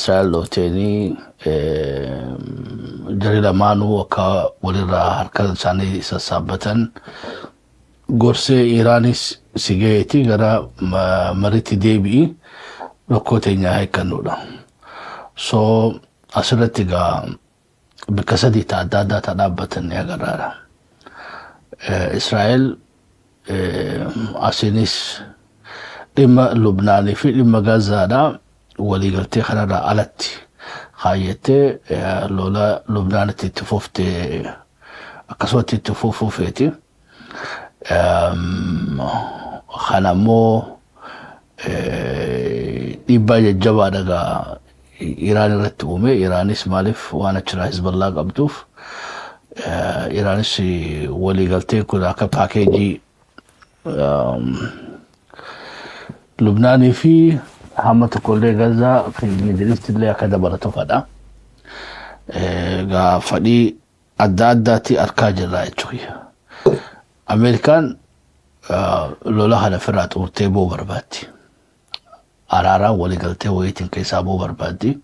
Israa'el dhoofteenii jarri lamaanuu akka walirraa harka isaanii sassaabbatan gorsee Iraanis si gaheeti gara mariitti deebi'i rakkoo teenyaa hiikkannudha. So asirratti egaa bakka sadii adda addaa dhaabbatan ni agarra. Israa'el asinis dhimma Lubnaanii fi dhimma Gazaadhaa waliigaltee kanarraa alatti kaayyatee lola Lubnaanitti itti fuftee akkasumatti itti fufuufeeti. Kana immoo dhiibbaa jajjabaadha egaa Iraan irratti uume. Iraanis maaliif waan achirraa Hizballaa qabduuf Iraanis waliigaltee kun akka paakeejii Lubnaanii fi hamma tokkollee Gazaa fi Miidilisti illee akka dabalatu fedha. Egaa fedhii adda addaatti argaa jirra jechuudha. Ameerikaan lola kana ofirraa xumurtee boo barbaaddi. Araaraan waliigaltee wayiitiin keessaa boo barbaaddi.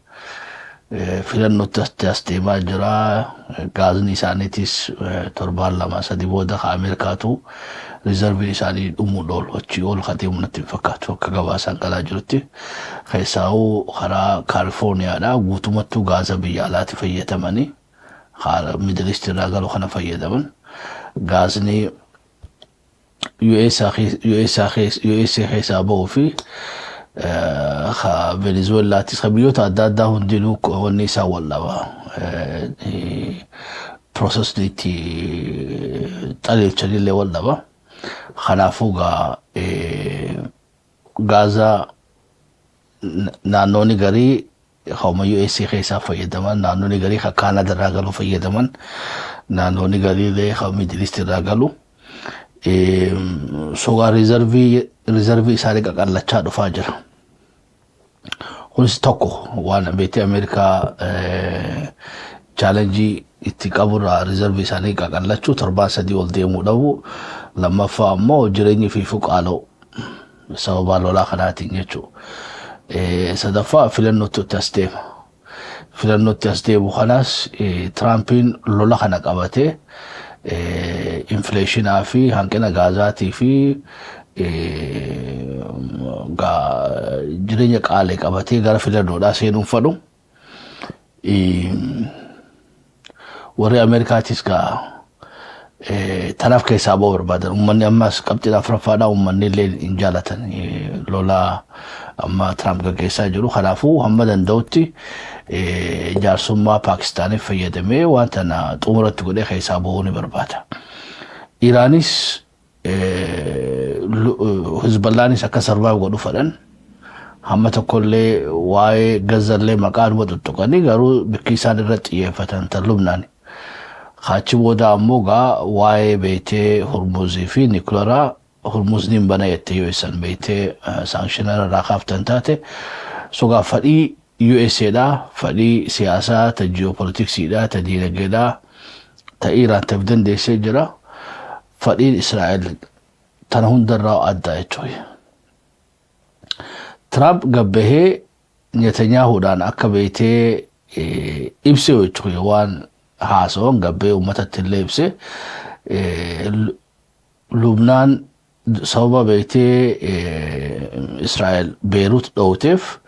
Filannootti as deemaa jira. Gaazni isaaniitis torbaan lama sadii booda Ameerikaatu rizarviin isaanii dhumuun oolu achii ol deemu natti hin fakkaatu akka gabaasaan galaa jirutti. Keessaa'uu karaa Kaalifoorniyaadhaa guutumattuu gaaza biyya alaatti fayyadamanii Miidilisti irraa galu kana fayyadaman. Gaazni USA keessaa bahuu fi Venezuelaattis biyyoota adda addaa hundinuu wanni isaa wallaba. Processni itti xaliilchanillee wallaba. Kanaafuu Gaazaa naannoonni garii qaama USA keessaa fayyadaman, naannoonni garii kan Kaanadaa irraa galu fayyadaman, naannoonni garii illee kan Miidilisti irraa galu. Sogaa rizarvii isaanii qaqallachaa dhufaa jira. Kunis tokko waan beektii Ameerikaa chaalenjii itti qaburraa rizarvii isaanii qaqallachuu torbaan sadii ol deemuu dhabu. Lammaffaa immoo jireenyi fi fuqaaloo sababa lolaa kanaatiin jechuudha. Sadaffaa filannootti as deema. Filannootti as deemu kanaas Tiraampiin lola kana qabatee infleeshinaa fi hanqina gaazaatii fi jireenya qaalii qabatee gara filannoodhaa seenuun fedhu. Warri Ameerikaatis tanaaf keessaa ba'uu barbaadan. Uummanni ammas qabxiin afuraffaadhaa uummanni illee hin jaalatan lola amma Tiraamp gaggeessaa jiru. Kanaafuu hamma danda'utti jaarsummaa Paakistaaniif fayyadamee waan tana xumuratti godhee keessaa ba'uu ni barbaada. Iraanis Hizballaanis akka sarvaayiv godhu fedhan. Hamma tokkollee waa'ee Gazaallee maqaadhuma tuttuqanii garuu bakki isaan irratti xiyyeeffatan tan Lubnaani. Achi booda ammoo waa'ee beektee Hormuzii fi Niikuleeraa Hormuzni hin bana jettee yoo isaan beektee saankshinaara irraa kaaftan taate sogaa fedhii USAdhaa fedhii siyaasaa ta ji'oopolitiksiidhaa ta diinagdeedhaa ta Iraan ta'uuf dandeessee jira. Fedhiin Israa'el tana hundarraa adda jechuudha. Tiraamp gabbahee Netanyahuudhaan akka beektee ibse jechuudha waan haasawan gabbee uummatatti illee ibse. Lubnaan sababa beektee Israa'el Beeruut dhoowteef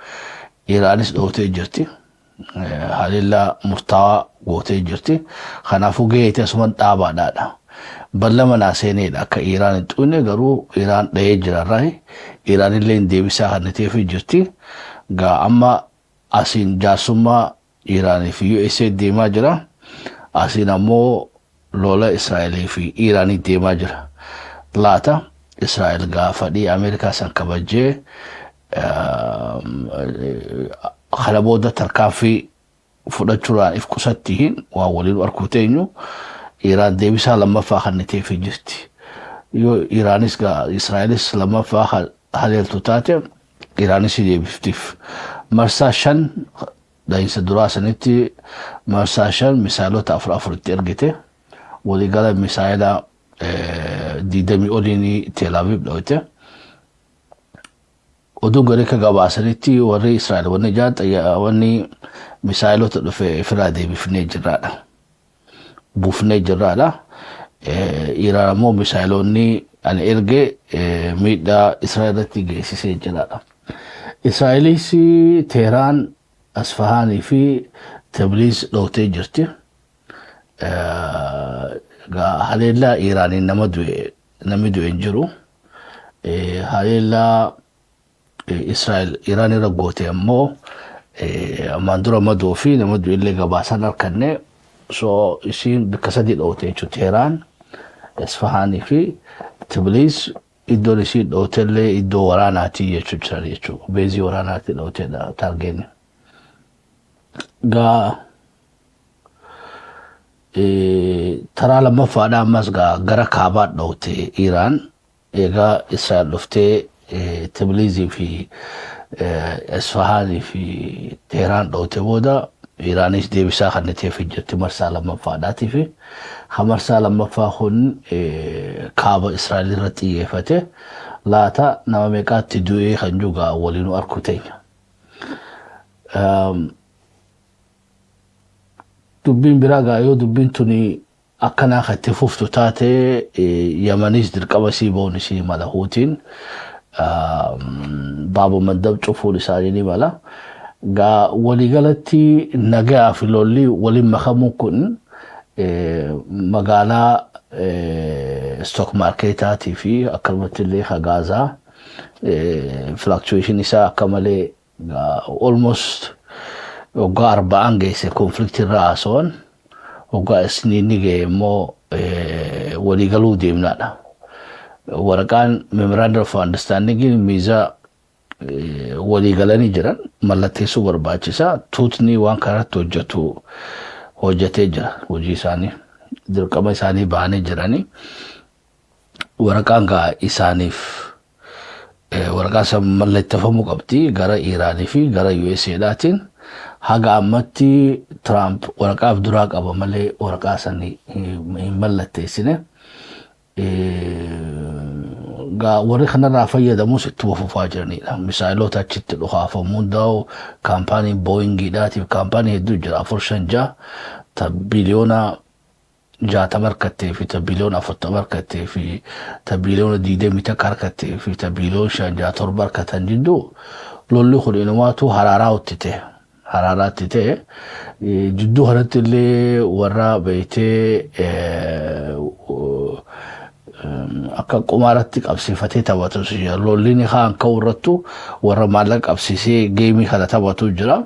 Iraanis dhoowtee jirti. Haalillaa murtaawaa gootee jirti. Kanaafuu gaheetii asuman dhaabaadhaadha. Ballama naaseeneedha akka Iraan hin xuune garuu Iraan dhahee jirarraa Iraan illee hin deebisaa kannateef jirti. Amma asiin jaarsummaa Iraanii fi USA deemaa jira. Asiin ammoo lola Israa'elii fi Iraanii deemaa jira. Laata Israa'el fedhii Ameerikaa san kabajjee kana booda tarkaanfii fudhachuudhaan if qusattiin waan waliin arguu teenyu Iraan deebisaa lammaffaa kannateef jirti. Yoo Iraanis Israa'elis lammaffaa haleeltu taate Iraanis deebiftiif. Marsaa 5 dhahinsa duraa sanitti marsaa 5 misaalota 4 ergite. Waliigala misaayilaa 20 oliin Tel Aviv dhoowwite. oduu garee ka gabaasanitti warri Israa'el wanni wanni misaayilota dhufe firaa deebifnee jirraadha. Buufnee jirraadha. Iraan ammoo misaayilonni ani erge miidhaa Israa'el irratti geessisee jiraadha. Israa'elis Teheraan, Asfahaanii fi Tabriz dhootee jirti. Haleellaa Iraaniin namni du'e hin jiru. Haleellaa Israa'el Iraan irra goote ammoo ammaan dura madoo fi nama du'e illee gabaasan harkanne. So isiin bakka sadii dhoote jechuudha. Teheraan, Asfahaanii fi Tabriz iddoon isiin dhoote illee iddoo waraanaati jechuudha. Beezii waraanaati dhooteedha taargeeni. Taraa lammaffaadha ammas gara kaabaa dhoote Iraan. Egaa Israa'el dhuftee Tabrizii fi Asfahaanii fi Teheraan dhoote booda Iraanis deebisaa kanniteef jirti marsaa lammaffaadhaatii fi marsaa lammaffaa kun kaaba Israa'el irratti xiyyeeffate laata nama meeqaatti du'ee kan juga waliin arku teenya. Dubbiin biraa gaayoo dubbiin tuni akkanaa katti fuftu taate Yamanis dirqama sii boonisi mala Huutiin baabu mandab cufuun isaanii ni mala. Waliigalatti nagaa fi lolli waliin makamuun kun magaalaa stock marketaatii fi akkanumatti illee Gaazaa fluctuation isaa akka malee almost waggaa 40 geesse konfliktii irraa haasa'an waggaa isniinni ga'e immoo waliigaluu deemnaadha. Waraqaan memorandum of understanding miizaa waliigalanii jiran mallatteessuu barbaachisa. Tuutni waan kanatti hojjetee jira hojii isaanii dirqama isaanii baanii jiranii waraqaan gaa isaaniif waraqaa san mallatteeffamuu qabdi gara Iraanii fi gara USA'dhaatiin. Haga ammatti Trump waraqaaf duraa qaba malee waraqaa sanii hin mallatteessine. Warri kanarraa fayyadamus ittuma fufaa jiranidha. Misaayilota achitti dhukaafamuu danda'u kaampaaniin Boeingidhaatiif kaampaanii hedduu jira 456 ta biliyoona 60 harkattee fi ta biliyoona 40 harkattee fi ta biliyoona 20 harkattee fi ta biliyoona 57 harkatan jidduu lolli kun inumaatu haraaraatti ta'e jidduu kanatti illee warra beeytee akka qumaaratti qabsiifatee taphatu jira. Lolliin kaan ka'u irrattu warra maallaqa qabsiisee geemii kana taphatu jira.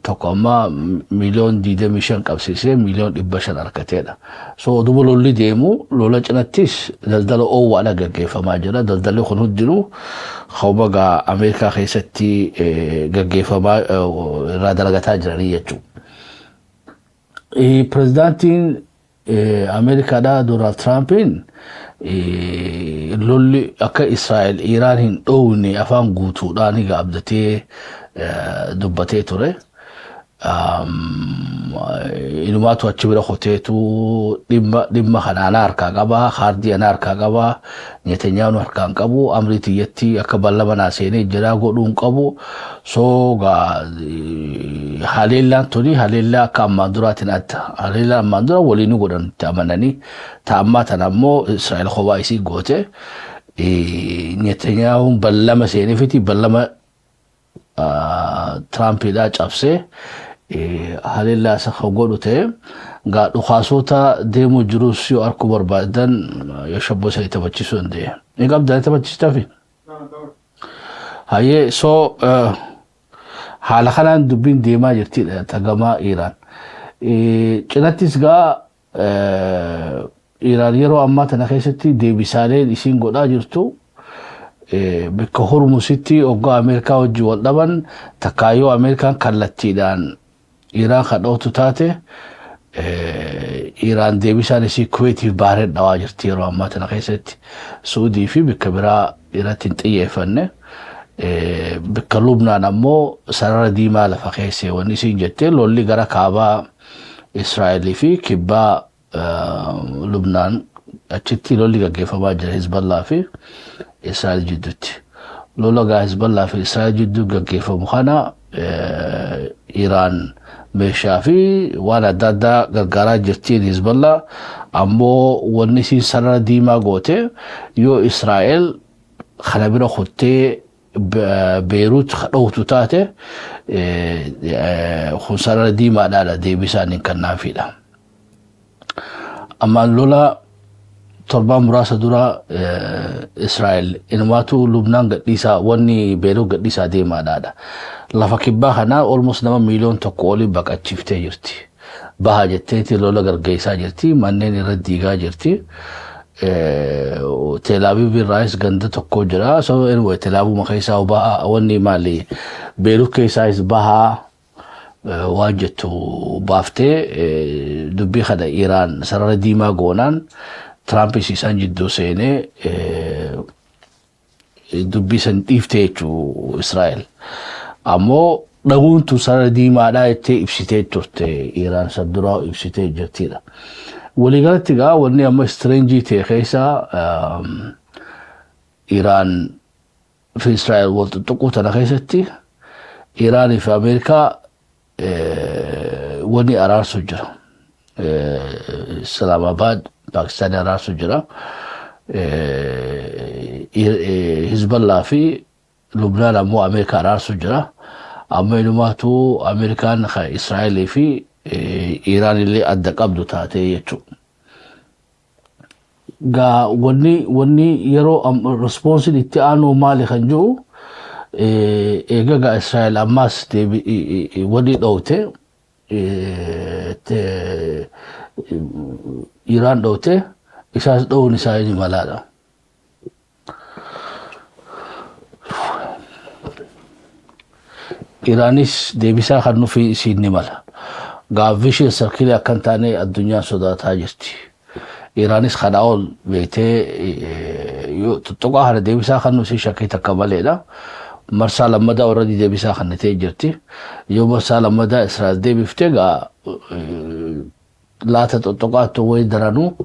Tokko amma miliyoon 25 qabsiisee miliyoon 500 harkateedha. So duuba lolli deemu lola cinattis daldala oowwaadha gaggeeffamaa jira. Daldalli kun hundinuu hawbaga Ameerikaa keessatti gaggeeffamaa irraa dalagataa jiranii jechuudha. Pirezidaantiin Ameerikaadhaa Donald Trumpiin lolli akka Israa'el Iraan hin dhoowne afaan guutuudhaan abdatee dubbatee ture. Inumaatu achi bira hoteetu dhimma kanaan harkaa qaba, haardii ana harkaa qaba, Netanyaahuu harkaan qabu, amrii tiyyatti akka ballama naaseenee jira godhuun qabu. So haleellaan tuni haleellaa akka ammaan duraatiin adda. Haleellaan ammaan dura waliin godhan itti amananii ta'ammaa tana ammoo Israa'el kophaa isii goote. Netanyaahuun ballama seenee fiti ballama Trumpidhaa cabsee haleellaa isa godhu ta'e dhukaasota deemuu jirus yoo arkuu barbaadan shabboo isa taphachiisuu dandeenya. Ni qabdaa taphachiistaafi. Hayyee so haala kanaan dubbiin deemaa jirtidha tagamaa Iraan. Cinattis Iraan yeroo ammaa tana keessatti deebisaaleen isiin godhaa jirtu bakka Hormuzitti hoggaa Ameerikaa wajjin wal dhaban takkaayyoo Ameerikaan kallattiidhaan Iraan kadhootu taate Iraan deebisaan isii Kuweetiif Bahareen dhawaa jirti yeroo ammaa tana keessatti. Suudii fi bakka biraa irratti hin xiyyeeffanne. Bakka Lubnaan ammoo sarara diimaa lafa keessee wanni isiin jettee lolli gara kaabaa Israa'elii fi kibbaa Lubnaan achitti lolli gaggeeffamaa jira Hizballaa fi Israa'el jidduutti. لولا حزبالله في إسرائيل جدو كيف مخانا إيران بشافي وانا دادا غرغرا جرتين حزبالله أمو ونسي سنة ديما قوتي يو إسرائيل خنابيرا خطي بيروت خلوتو تاتي خسارة ديما لا دي بيسان كان نافيدا أما لولا torban muraasa dura Israa'el inumaatu Lubnaan gadhiisaa wanni Beerut gadhiisaa deemaadhaadha. Lafa kibbaa kanaa almost nama miiliyoon tokko olii baqachiiftee jirti. Baha jetteeti lola gargeessaa jirti. Manneen irra diigaa jirti. Tel Aviv irraas ganda tokko jira. So anyway Tel Aviv keessaa baha wanni maali Beerut keessaas baha waan jettu baaftee dubbii kana Iraan sarara diimaa goonaan Trump isiisan jidduu seenee dubbii san dhiiftee jechuu Israa'el. Ammoo dhaguuntu sarara diimaadhaa jettee ibsitee turte Iraan san duraa ibsitee jirtidha. Waliigalatti egaa wanni amma strange ta'e keessa Iraan fi Israa'el wal xuxuquu tana keessatti Iraanii fi Ameerikaa wanni araarsu jira. Islamabad Pakistan araarsu jira. Hizballah fi Lubnaan ammoo Ameerikaa araarsu jira. Amma inumaatu Ameerikaan Israa'elii fi Iraan illee adda qabdu taatee jechuudha. Gaa wanni yeroo responsiin itti aanu maali kan jiru eegagaa Israa'el ammaas wanni dhowte Iraan dhowte isaas dhowuun isaa inni malaadha. Iraanis deebisaa kan nufi isiin ni mala. Gaaffishi sarkilee akkan taane addunyaa sodaataa jirti. Iraanis kana ol beektee tuttuqaa kana deebisaa kan nuti shakkii takka maleedha. Marsaa lammadaa already deebisaa kan ta'e jirti. Yoo marsaa lammadaa Israa'el deebiftee gaa laata tuttuqaattu wayi daranuu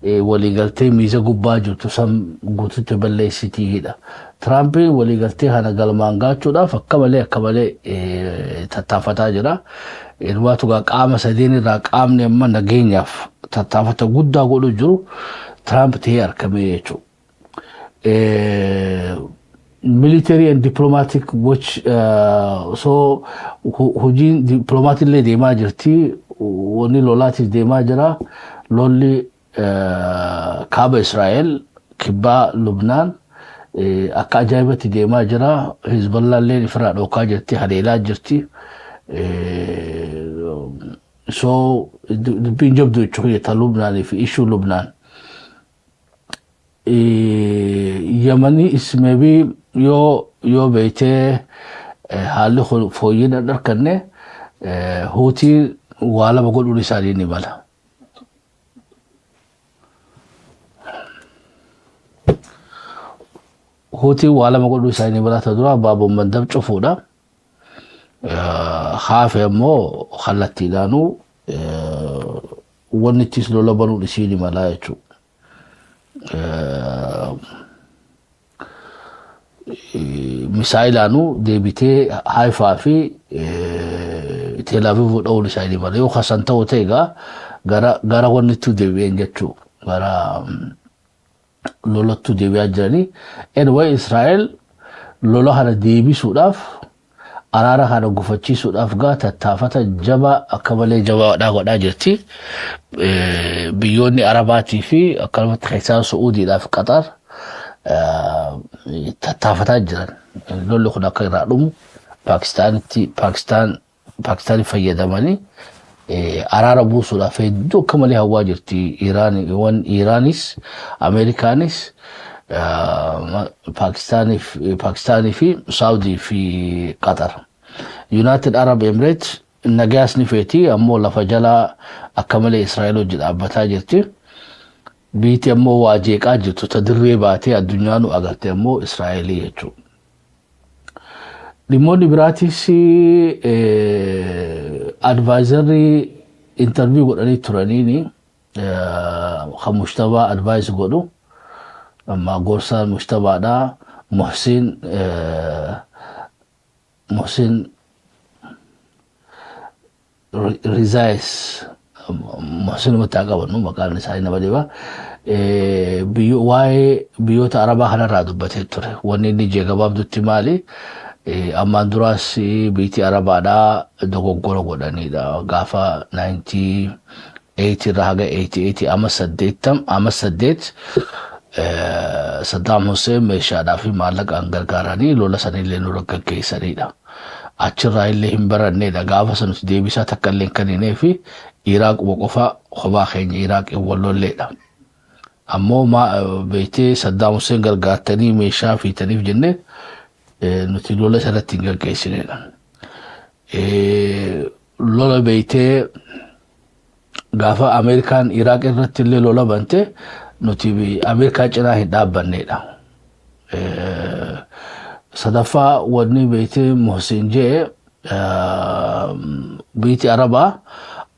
waliigaltee miisa gubbaa jirtu san guututti balleessitiidha. Tiraampiin waliigaltee kana galmaan gaachuudhaaf akka malee tattaafataa jira. Ilmaatu qaama sadeen irraa qaamni amma nageenyaaf tattaafata guddaa godhu jiru Tiraamp ta'ee argamee jechuudha. Military and diplomatic watch so hojiin diplomaatillee deemaa jirti. Wanni lolaatiif deemaa jira. Lolli kaaba Israa'el kibbaa Lubnaan akka ajaa'ibatti deemaa jira. Hizballah illee ifirraa dhookaa jirti, haleelaa jirti. So dubbiin jabdu jechuudha ta Lubnaanii fi ishuu Lubnaan. Yamanii ismeebii yoo beektee haalli fooyyina dharkanne Huutii waa lama godhuun isaanii ni mala. Huutii waa lama godhuun isaanii ni mala. Dura baabuun mandab cufuudha. Haafe ammoo kallattiidhaanuu wanni ittis lola banuun isii ni mala jechuudha. Misaa'ilaanuu deebitee Haifaa fi Tel Aviv dha'uun isaanii mala. Yoo kasan ta'u ta'e egaa gara wanni itti deebi'een jechuudha. Gara lolattu deebi'aa jiranii. Anyway Israa'el lola kana deebisuudhaaf araara kana gufachiisuudhaaf gaa tattaafata jabaa akka malee jabaadhaa godhaa jirti. Biyyoonni Arabaatii fi akkanumatti keessaa Su'uudiidhaaf Qatar tattaafataa jiran. Lolli kun akka irraa dhumu Paakistaan fayyadamanii araara buusuudhaaf hedduu akka malee hawwaa jirti. Iraanis Ameerikaanis Paakistaan fi Saawudii fi Qatar. United Arab Emirates nagaas ni feeti ammoo lafa jalaa akka malee Israa'el hojii dhaabbataa jirti. Biitti ammoo waa jeeqaa jirtu ta dirree baatee addunyaanu agarte ammoo Israa'elii jechuudha. Dhimmoonni biraatis advaayizarii interview godhanii turaniini kan mushtabaa advaayis godhu. Amma gorsaan mushtabaadhaa محسن رزايس محسن متعقب نو مقال نسائي نبديبا بيوت عربا خنا رادو بتهتره وني نجي قباب دوتي مالي أمان دراسي بيتي عربا دا دوغورو غداني دا غافا 90 راغا 80 أما سديت صدام حسين ميشادا في مالك أنغر كاراني لولا سني لينو ركا كيسري دا achirraa illee hin baranneedha gaafa sanuti deebisaa takka illee kan fi Iraaq waqofa kophaa keenya Iraaq wallolleedha. Ammoo beektee Saddaam Huseen gargaartanii meeshaa fiitaniif jennee nuti lola sanatti hin gaggeessineedha. Lola beektee gaafa Ameerikaan Iraaq irratti illee lola bante nuti Ameerikaa cinaa hin dhaabbanneedha. sadaffaa wanni beekte Muhsin jee beekti Arabaa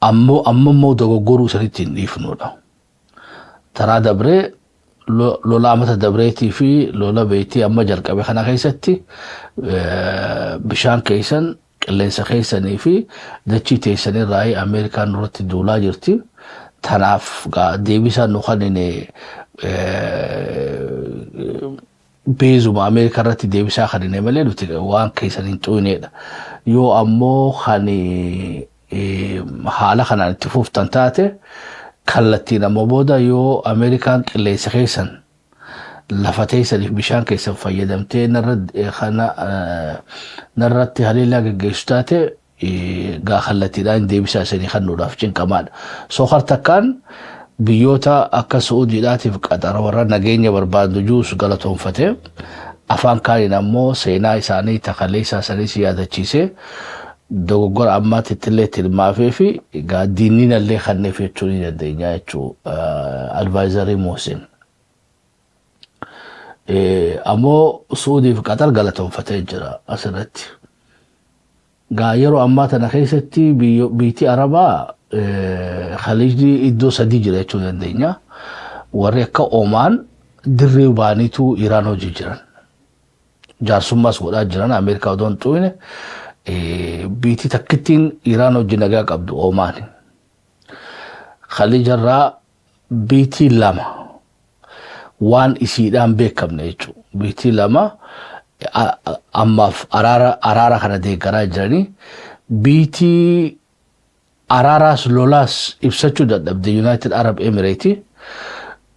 ammoo dogoggoruu sanitti hin dhiifnudha. Taraa dabree lola amata dabreetii fi lola beektii amma jalqabe kana keessatti bishaan keessan qilleensa keessanii fi dachii teessanirraa Ameerikaan irratti duulaa jirti. Tanaaf deebisaan nu kanneen beezuma Ameerikaa irratti deebisaa kanneen malee nuti waan keessaniin xuuneedha. Yoo ammoo haala kanaan itti fuftan taate kallattiin ammoo booda yoo Ameerikaan qilleensa keessan lafa teessaniif bishaan keessan fayyadamtee narratti haleellaa gaggeessu taate kallattiidhaan deebisaa isanii kennuudhaaf cinqamaadha. Sookar takkaan biyyoota akka Suudiidhaatiif Qatar warra nageenya barbaadu juus galatoonfatee afaan kaaniin ammoo seenaa isaanii takalee isaanii yaadachiisee dogoggora ammaatti illee tilmaafee fi diinni illee kanneef jechuu ni dandeenya jechuu advaayizarii Muhsin. Ammoo Suudiif Qatar galatoonfatee jira asirratti. Yeroo ammaa tana keessatti biyyi Arabaa Khaliijni iddoo sadii jira jechuu dandeenya. Warri akka Omaan dirree baaniitu Iraan hojii jiran. Jaarsummaas godhaa jiran Ameerikaa odoon xuune biyyi takkittiin Iraan hojii nagaa qabdu Omaan. Khaliijarraa biyyi lama waan isiidhaan beekamne jechuudha. Biyyi lama ammaaf araara kana deeggaraa jiranii biyyi araaraas lolaas ibsachuu dadhabde United Arab Emirates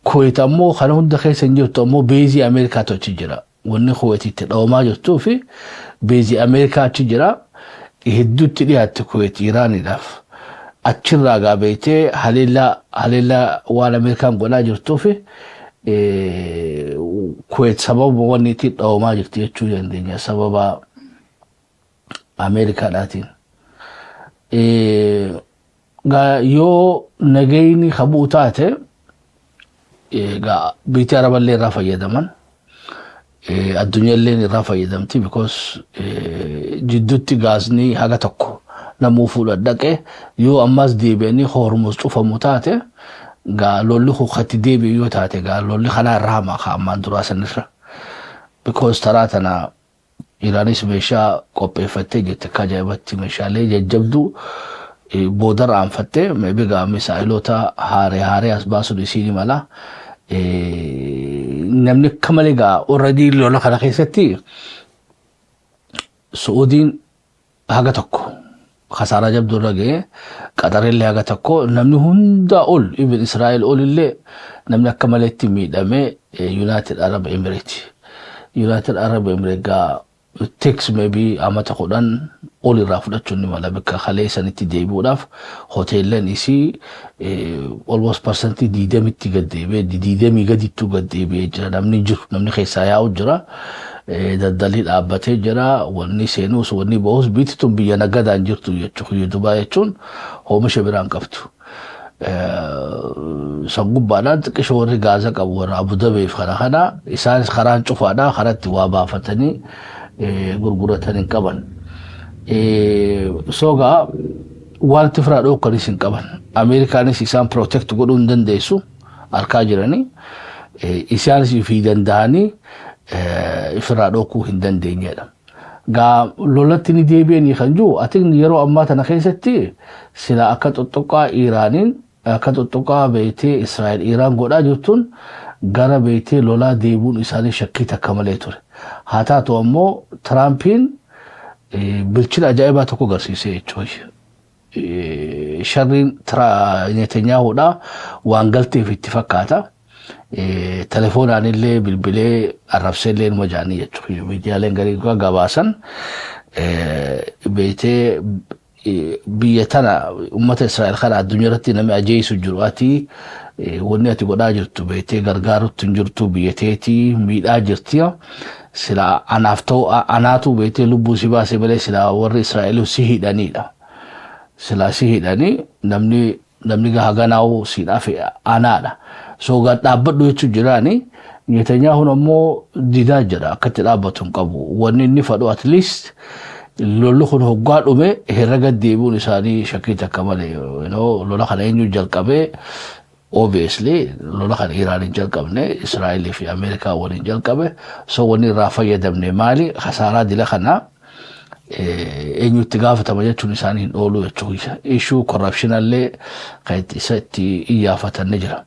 Kuwait ammoo kana hunda keessa hin jirtu ammoo beezii Ameerikaa achi jira. Wanni Kuwait itti dhawmaa jirtuu fi beezii Ameerikaa achi jira. Hedduutti dhiyaatte Kuwait Iraaniidhaaf achirraa gaabeetee haleellaa waan Ameerikaan godhaa jirtuu fi Kuwait sababa wanni itti dhawmaa jirti jechuu dandeenya sababa Ameerikaadhaatiin. Yoo nagayni qabuu taate biyyi Araballee irraa fayyadaman addunyaallee irraa fayyadamti because jidduutti gaasni haga tokko namuu fuudhadhaqe yoo ammas deebi'anii Hormuz cufamu taate lolli hukkatti deebi'u yoo taate lolli kanaa irraa hamaa ammaan duraa sanirra because taraa tana Iraanis meeshaa qopheeffattee jette akka ajaa'ibatti meeshaalee jajjabduu boodara aanfattee meebigaa misaa'ilota haaree as baasuun isiin mala namni akka malee already lola kana keessatti Suudiin haga tokko khasaaraa jabduu irra ga'ee Qatarillee haga tokko namni hunda ol even Israa'el ol illee namni akka malee itti miidhamee United Arab Emirates takes maybe amata kudhan ol irraa fudhachuun ni mala bakka kalee sanitti deebi'uudhaaf hoteelleen isii almost percentage 20tti gad deebi'ee 20 gadittuu gad deebi'ee jira namni keessaa yaa'u jira daldalli dhaabbatee jira wanni seenuus wanni ba'us biyyi tun biyya nagadaan jirtu jechuudha Dubaay jechuun oomisha biraan qabdu. Sangubbaadhaan xiqqisho warri Gaaza qabu warra Abu Dhabiif kana isaanis karaan cufaadhaa karatti waa baafatanii gurguratan hin qaban. Sogaa waan itti firaa dhookanis hin qaban. Ameerikaanis isaan protect godhuu hin dandeessu harkaa jiranii isaanis fi danda'anii ifirraa dhokuu hin dandeenyedha. Gaa lolatti ni deebi'anii kan jiru atiin yeroo ammaa tana keessatti sila akka xoxoqqaa Iraaniin akka xoxoqqaa beeytee Israa'el Iraan godhaa jirtuun gara beeytee lolaa deebuun isaanii shakkii takka malee ture. Haa taatu ammoo Tiraampiin bilchina ajaa'ibaa tokko agarsiisee jechuudha. Sharriin Netanyahuudha waan galteef itti fakkaata. Telefoonaan illee bilbilee arrabsee illee numa jaanii jechuudha. Miidiyaaleen garii gabaasan beeytee biyya tana ummata Israa'el kana addunyaa irratti namni ajeessu jiru ati wanni ati godhaa jirtu beeytee gargaarutti hin jirtu biyya teetii miidhaa jirti. Sila anaaf ta'u anaatu beeytee lubbuu si baasee malee sila warri Israa'el si hidhaniidha. Sila si hidhanii namni gahaganaawu siidhaaf anaadha. So gad dhaabbadhu jechuun jiraani Netanyahuun ammoo didaa jira akkatti dhaabbatu hin qabu. Wanni inni fadhu at least lolli kun hoggaa dhume herrega deebi'uun isaanii shakkii takka malee lola kana eenyu jalqabee obviously lola kana Iraan hin jalqabne Israa'el fi Ameerikaa waliin jalqabe. So wanni irraa fayyadamne maali khasaaraa dila kana eenyutti gaafatama jechuun isaanii hin oolu jechuudha. Issue corruption illee kan itti iyyaafatan jira.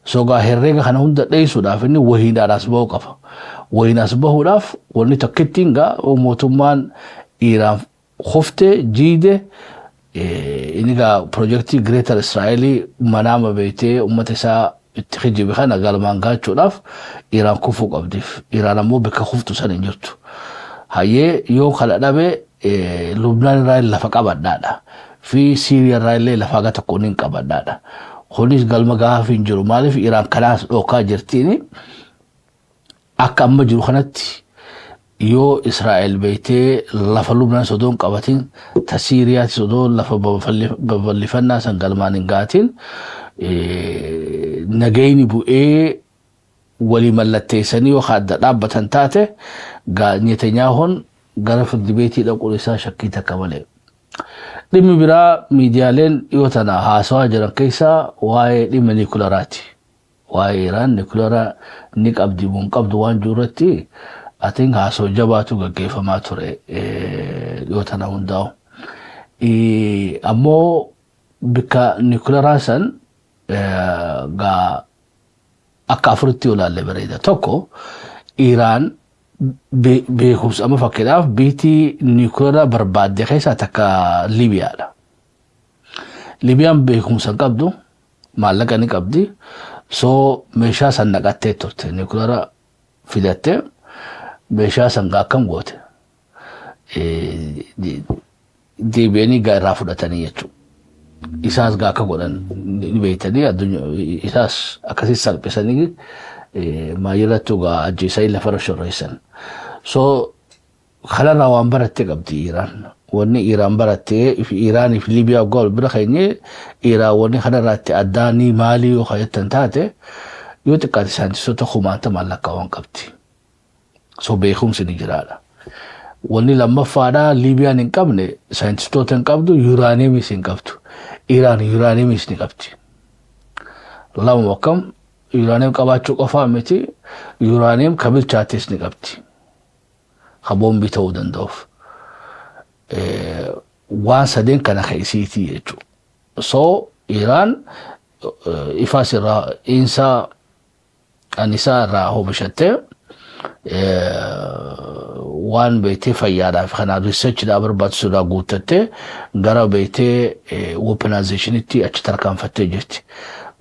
So gaa herrega kana hunda dheessuudhaaf inni wahiidhaadhaas bahuu qaba. Wahiidhaas bahuudhaaf wanni tokkittiin gaa mootummaan Iraan hoftee jiide inni gaa projektii Greater Israa'el manaama beeytee ummata isaa itti hijibe kana galmaan gaachuudhaaf Iraan kufuu qabdiif. Iraan ammoo bakka kuftu san hin jirtu. Hayyee yoo kana dhabe Lubnaan irraa lafa qabadhaadha. Fi Siiriyaa irraa illee lafa aga tokkoon hin qabadhaadha. Kunis galma gaaf hin jiru maaliif Iraan kanaas dhookaa jirtiini akka amma jiru kanatti yoo Israa'el beeytee lafa Lubnaan sodoon qabatin ta Siiriyaatti sodoon lafa babal'ifannaa san galmaan hin gaatin nagayni bu'ee walii mallatteessanii yoo adda dhaabbatan taate Netanyahuun gara firdi beetii dhaquun isaa shakkii takka malee. Dhimmi biraa miidiyaaleen dhiyoo tana haasawaa jiran keessaa waa'ee dhimma niikuleeraati. Waa'ee Iraan niikuleera ni qabdi moo hin qabdu waan jiru irratti atiin haasoo jabaatu gaggeeffamaa ture dhiyoo tana hundaa'u. Ammoo bikka niikuleeraa san gaa akka afuritti olaalle bareeda. Tokko Iraan beekumsa amma fakkeedhaaf biitii niikuleeraa barbaadde keessaa takka Libiyaadha. Libiyaan beekumsa hin qabdu maallaqa ni qabdi. So meeshaa san naqattee turte niikuleeraa fidatte meeshaa san akkam goote deebi'anii gaa irraa fudhatanii jechuudha. Isaas gaa akka godhan ni beeytanii addunyaa isaas akkasii salphisanii maayirrattu gaa ajjeesanii lafarra shorreessan. So kanarraa waan barattee qabdi Iraan. Wanni Iraan barattee Iraan fi Libiyaa waggaa wal bira keenye Iraan wanni kanarraatti addaanii maalii yoo kaayattan taate yoo xiqqaate saayintistoota kumaanta maallaqaa waan qabdi. So beekumsi ni jiraadha. Wanni lammaffaadhaa Libiyaan hin qabne saayintistoota hin qabdu Yuraaniyemis hin qabdu. Iraan Yuraaniyemis ni qabdi. Lama wakkam Yuraaniyem qabaachuu qofaa miti Yuraaniyem kabilchaates ni qabdi. Boombii ta'uu danda'uuf. Waan sadeen kana keessiitii jechuudha. So Iraan ifaas irraa insaa anisaa irraa oomishattee waan beeytee fayyaadhaaf kanaa riisarchiidhaa barbaachisuudhaa guuttattee gara beeytee weaponizationitti achi tarkaanfattee jirti.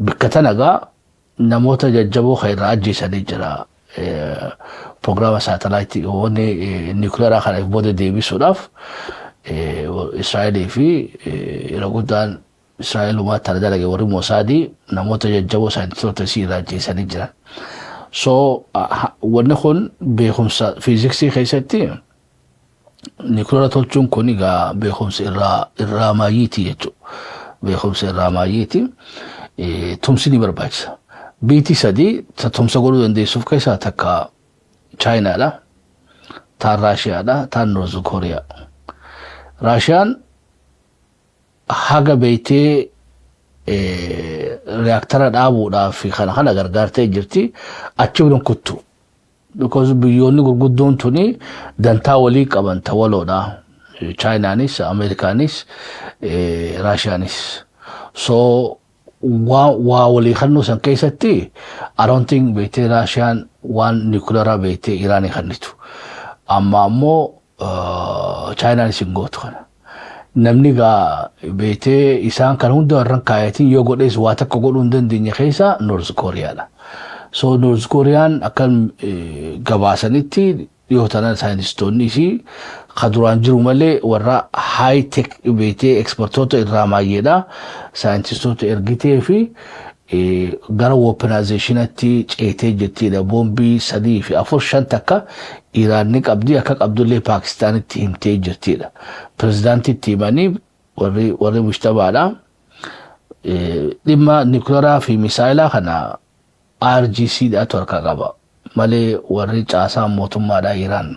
Bakka tana gaa namoota jajjaboo kan irraa ajjeesanii jira. Programma saatalaayitii wanni niikuleeraa kanaaf booda deebisuudhaaf Israa'elii fi yeroo guddaan Israa'elumaa tana dalage warri Moosaadii namoota jajjaboo saayintistoota isii irraa ajjeesanii jiran. So wanni kun beekumsa fiiziksii keessatti niikuleera tolchuun kun egaa beekumsa irraa maayyiiti jechuudha. Beekumsa irraa maayyiiti. Tumsi ni barbaachisa. Biitii sadii tumsa godhuu dandeessuuf keessaa takka Chaayinaadha, taan Raashiyaadha, taan Noorz Kooriyaa. Raashiyaan haga beeytee reaktara dhaabuudhaaf kana gargaartee jirti achi biran kuttu. because biyyoonni gurguddoon tuni dantaa walii qaban tawaloodha. Chainaanis, Ameerikaanis, Raashiyaanis. So waa walii kannuu san keessatti I don't think beetee Raashiyaan waan nuclearaa beetee Iraanii kannitu. Amma ammoo Chainaanis hin gootu kana. Namni gaa beetee isaan kan hunda warran kaayatiin yoo godhees waa takka godhuu hin dandeenye keessa North Koreaadha. So North Koreaan akkan gabaasanitti dhiyoo tanaan saayintistoonni isii kaduraan jiru malee warra high tech beetee ekspertoota irraa maayyeedha. Saayintistoota ergitee fi gara weaponizationitti ceetee jettiidha. Boombii 3 fi 4 takka Iraanni qabdi akka qabdullee Paakistanitti himtee jirtiidha. Pirezidaantitti himanii warri mushtabaadha. Dhimma nuclearaa fi misaayilaa kana RGCdhaatu harka qaba. Malee warri caasaa mootummaadha Iraan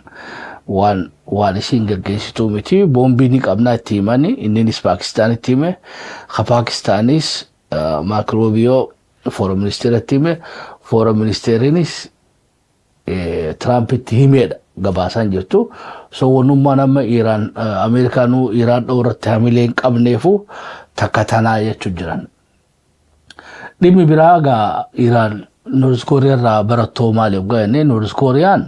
waan isin gaggeessituu miti. Boombii ni qabnaa itti himanii inninis Paakistanitti hime. Ka Paakistanis Marco Rubio foreign ministeritti hime. Foreign ministerinis Trumpitti himeedha gabaasaan jirtu. So wanummaan amma Iraan Ameerikaanuu Iraan dhowratti hamilee hin qabneefu takka tanaa jechuu jiran. Dhimmi biraa gaa Iraan North Korea irraa barattoo maaliif ga'enne North Koreaan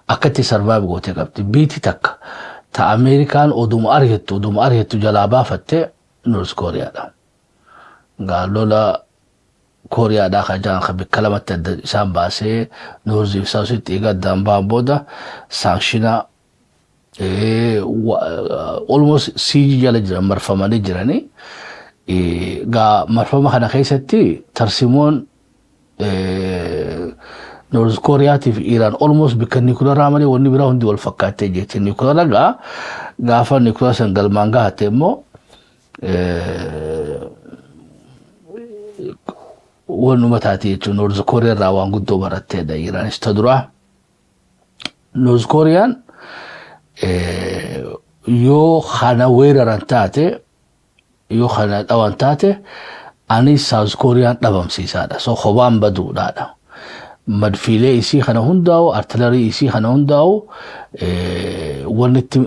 akkatti survive gootee qabdi. Biiti takka ta Ameerikaan oduma ari'attu jalaa baafatte North Koreaadha. Gaa lola Koreaadhaa kajaan ka bikka lamatti adda isaan baasee North fi South eegaddaan ba'an booda saankshinaa almost siiji jala jiran marfamanii jiranii. Gaa marfama kana keessatti tarsimoon North Korea fi Iran almost bikka nuclearaa malee wanni biraa hundi wal fakkaattee jechuudha. Nuclearaa gaafa nuclearaa san galmaan gahatte immoo wannuma taate jechuudha. North Korea irraa waan guddoo baratteedha Iranis ta duraa. North Koreaan yoo kana weeraran taate yoo kana dhawan taate ani South Koreaan dhabamsiisaadha. So khobaan baduudhaadha. Madfiilee isii kana hundaa'u artillerii isii kana hundaa'u wannitti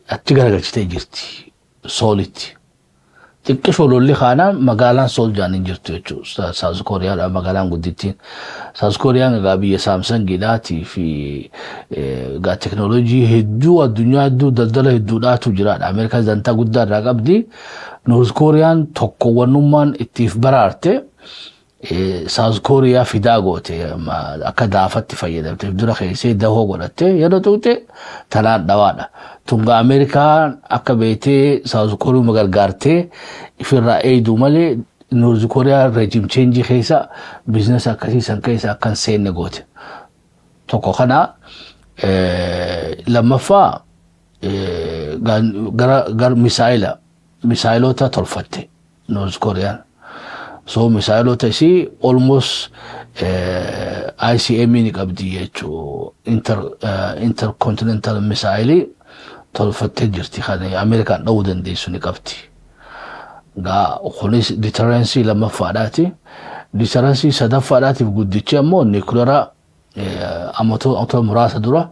achi garagalchitee jirti soolitti. Xiqqishoo lolli kaanaan magaalaan sool jaaniin jirtu jechuudha. South Koreaadha magaalaan guddittiin. South Koreaan egaa biyya Saamsangidhaatii fi egaa teknoolojii hedduu addunyaa hedduu daldala hedduudhaatu jiraadha. Ameerikaan dantaa guddaa irraa qabdi. North Koreaan tokko wannummaan ittiif baraarte South Korea fidaa goote akka daafatti fayyadamte dura keessee dahoo godhatte yeroo tuute tanaan dhawaadha. Tunga Ameerikaan akka beetee South Korea magargaartee ifirraa eeyduu malee North Korea regime change keessa business akkasii san keessa akkan seenne goote. Tokko kana lammaffaa gara misaayilota tolfatte North Koreaan. So misaayilota isii almost ICM ni qabdi jechuudha. Intercontinental misaayilii tolfattee jirti kan Ameerikaan dha'uu dandeessu ni qabdi. Gaa kunis deterrensii lammaffaadhaati. Deterrensii sadaffaadhaatiif guddichi ammoo nuclearaa ammatoota muraasa dura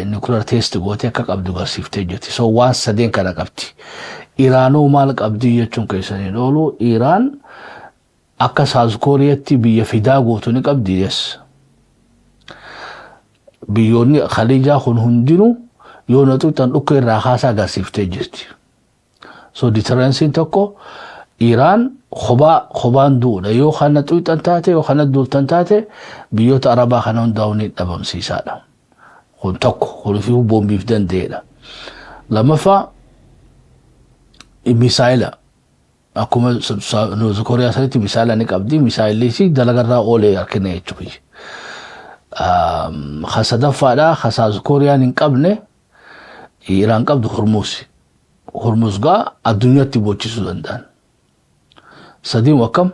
nuclear test gootee akka qabdu garsiiftee jirti. So waan sadeen kana qabdi. Iraanoo maal qabdi jechuun keessaniin oolu Iraan akka South Koreaatti biyya fidaa gootu ni qabdi yes. Biyyoonni Khaliijaa kun hundinuu yoo natuutan dhukka irraa haasaa agarsiiftee jirti. So deterrensiin tokko Iraan khobaan duudha yoo kana tuutan taate yoo kana duultan taate biyyoota Arabaa kana hundaa'u ni dhabamsiisaadha. Kun tokko kun fi boombiif danda'eedha. Lammaffaa misaayila akkuma North Korea sanitti misaayila ni qabdi. Misaayilli isii dalagarraa oolee harkina jechuudha. Sadaffaadha South Koreaan hin qabne Iraan qabdu Hormuz gaa addunyaatti boochisuu danda'an. Sadiin wakkam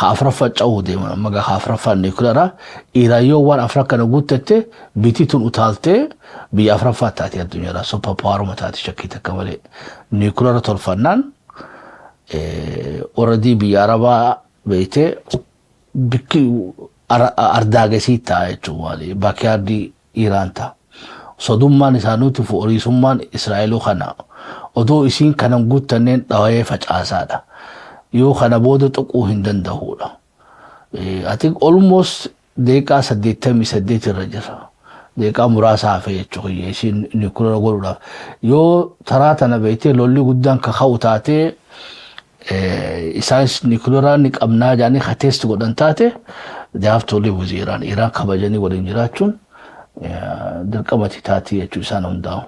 afraffaa ca'uu deeman magaa afraffaa nuclearaa Iraan yoo waan afra kana guuttatte bitii tun utaaltee biyya afraffaa taate addunyaadhaa super power taate shakkii takka malee. Nuclear tolfannaan already biyya Arabaa beekte bikki ardaagesii ta'a jechuudha. Baakyaardii Iiraan ta'a. Sodummaan isaaniitti fu'uriisummaan Israa'eluu kana odoo isiin kanan guuttanneen dhawee facaasaadha. Yoo kana booda tuquu hin danda'uudha. Ati almost deeqaa 88 irra jira. Deeqaa muraasa hafe jechuudha. Isiin niikuleera godhuudhaaf. Yoo taraa tana beektee lolli guddaan kaka'u taatee isaanis niikuleeraa ni qabnaa jedhanii hateesti godhan taate jaaftolee wuziiraan Iiraan kabajanii waliin jiraachuun dirqamati taati jechuu isaan hundaa'u.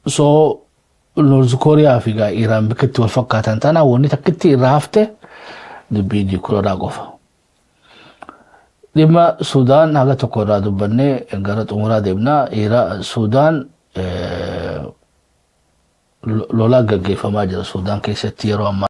So North Korea fi Iiraan bikkatti wal fakkaatan tana wanni takkitti irraa hafte dubbii niikuleeraa qofa. Dhimma Sudaan haga tokko irraa dubbannee gara xumuraa deemnaa. Sudaan lolaa gaggeeffamaa jira Sudaan keessatti yeroo ammaa.